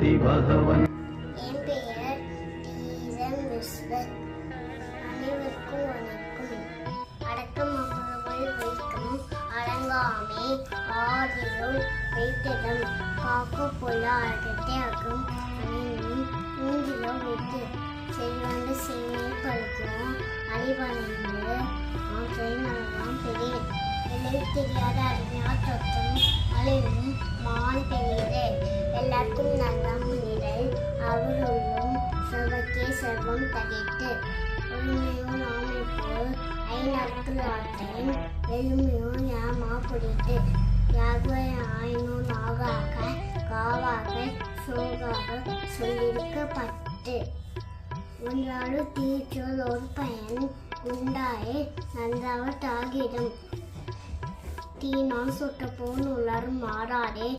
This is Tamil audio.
गणपति भगवन् என் பெயர் டீசன் விஸ்வத். அனைவருக்கும் வணக்கம். அடக்கம் அவ்வளவு வைக்கும் அடங்காமை ஆதிருள் வைத்திடம் காக்க பொல்ல அடக்கத்தை அகம் அணியும் மூஞ்சிலோ வைத்து செல்வண்டு சீமை பழுக்கும் அழிவடைந்து ஆற்றையெல்லாம் பெரிய எல்லை தெரியாத அறிஞர் தொட்டும் அழிவும் மான் பெரியது. எல்லாருக்கும் நல்ல முன்னிலை அவர்களும் செல்வக்கே செல்வம் தகைத்து உரிமையோ நாமை போல் ஐநற்கு ஆற்றேன் எளிமையோ யாமா பிடித்து யாகுவை ஆயினோ நாகாக காவாக சோகாக சொல்லியிருக்கப்பட்டு ஒன்றாடு தீச்சொல் ஒரு பயன் உண்டாயே நன்றாக தாகிடும் தீனால் சுட்ட போன் உலரும் மாறாதே